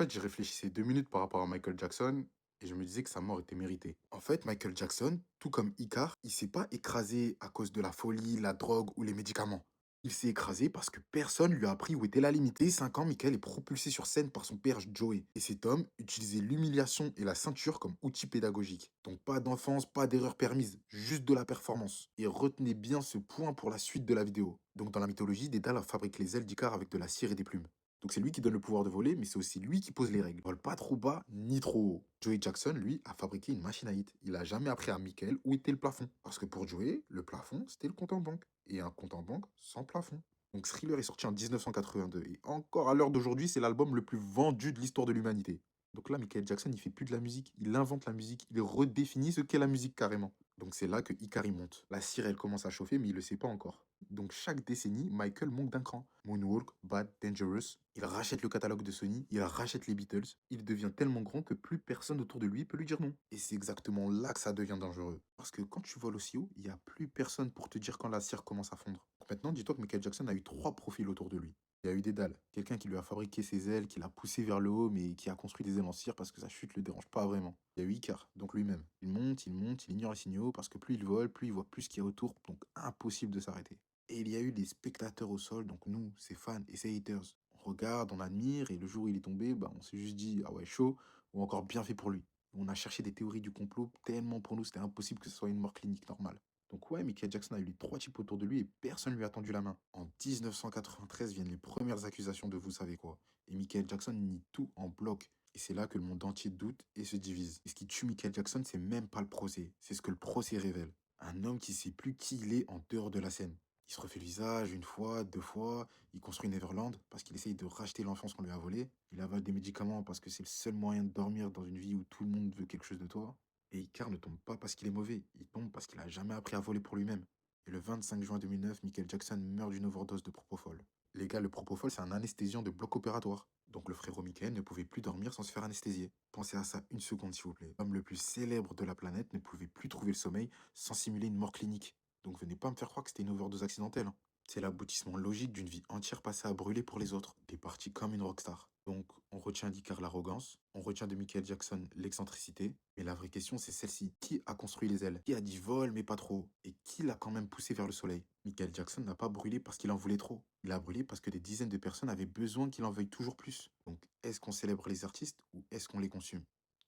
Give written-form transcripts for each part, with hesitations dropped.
En fait, j'ai réfléchi 2 minutes par rapport à Michael Jackson et je me disais que sa mort était méritée. En fait, Michael Jackson, tout comme Icar, il s'est pas écrasé à cause de la folie, la drogue ou les médicaments. Il s'est écrasé parce que personne lui a appris où était la limite. Dès 5 ans, Michael est propulsé sur scène par son père Joey. Et cet homme utilisait l'humiliation et la ceinture comme outil pédagogique. Donc pas d'enfance, pas d'erreur permise, juste de la performance. Et retenez bien ce point pour la suite de la vidéo. Donc dans la mythologie, Dédale fabrique les ailes d'Icar avec de la cire et des plumes. Donc c'est lui qui donne le pouvoir de voler, mais c'est aussi lui qui pose les règles. Vole pas trop bas ni trop haut. Joey Jackson, lui, a fabriqué une machine à hit. Il a jamais appris à Michael où était le plafond. Parce que pour Joey, le plafond, c'était le compte en banque. Et un compte en banque sans plafond. Donc Thriller est sorti en 1982. Et encore à l'heure d'aujourd'hui, c'est l'album le plus vendu de l'histoire de l'humanité. Donc là, Michael Jackson, il fait plus de la musique, il invente la musique, il redéfinit ce qu'est la musique carrément. Donc c'est là que Ikari monte. La cire, elle commence à chauffer, mais il le sait pas encore. Donc chaque décennie, Michael monte d'un cran. Moonwalk, Bad, Dangerous. Il rachète le catalogue de Sony, il rachète les Beatles. Il devient tellement grand que plus personne autour de lui peut lui dire non. Et c'est exactement là que ça devient dangereux. Parce que quand tu voles aussi haut, il n'y a plus personne pour te dire quand la cire commence à fondre. Donc maintenant, dis-toi que Michael Jackson a eu trois profils autour de lui. Il y a eu Dédale, quelqu'un qui lui a fabriqué ses ailes, qui l'a poussé vers le haut, mais qui a construit des ailes en cire parce que sa chute le dérange pas vraiment. Il y a eu Icar, donc lui-même. Il ignore les signaux parce que plus il vole, plus il voit plus ce qu'il y a autour, donc impossible de s'arrêter. Et il y a eu les spectateurs au sol, donc nous, ses fans et ses haters. On regarde, on admire, et le jour où il est tombé, bah, on s'est juste dit, ah ouais, chaud, ou encore bien fait pour lui. On a cherché des théories du complot, tellement pour nous c'était impossible que ce soit une mort clinique normale. Donc ouais, Michael Jackson a eu les trois types autour de lui et personne lui a tendu la main. En 1993 viennent les premières accusations de vous savez quoi. Et Michael Jackson nie tout en bloc. Et c'est là que le monde entier doute et se divise. Et ce qui tue Michael Jackson, c'est même pas le procès, c'est ce que le procès révèle. Un homme qui sait plus qui il est en dehors de la scène. Il se refait le visage une fois, deux fois, il construit Neverland parce qu'il essaye de racheter l'enfance qu'on lui a volée. Il avale des médicaments parce que c'est le seul moyen de dormir dans une vie où tout le monde veut quelque chose de toi. Et Icar ne tombe pas parce qu'il est mauvais, il tombe parce qu'il a jamais appris à voler pour lui-même. Et le 25 juin 2009, Michael Jackson meurt d'une overdose de propofol. Les gars, le propofol, c'est un anesthésiant de bloc opératoire. Donc le frérot Michael ne pouvait plus dormir sans se faire anesthésier. Pensez à ça une seconde, s'il vous plaît. L'homme le plus célèbre de la planète ne pouvait plus trouver le sommeil sans simuler une mort clinique. Donc venez pas me faire croire que c'était une overdose accidentelle, hein. C'est l'aboutissement logique d'une vie entière passée à brûler pour les autres. T'es parti comme une rockstar. Donc, on retient d'Icar l'arrogance, on retient de Michael Jackson l'excentricité, mais la vraie question c'est celle-ci. Qui a construit les ailes? Qui a dit vol mais pas trop? Et qui l'a quand même poussé vers le soleil? Michael Jackson n'a pas brûlé parce qu'il en voulait trop. Il a brûlé parce que des dizaines de personnes avaient besoin qu'il en veuille toujours plus. Donc, est-ce qu'on célèbre les artistes ou est-ce qu'on les consume?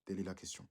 Telle est la question.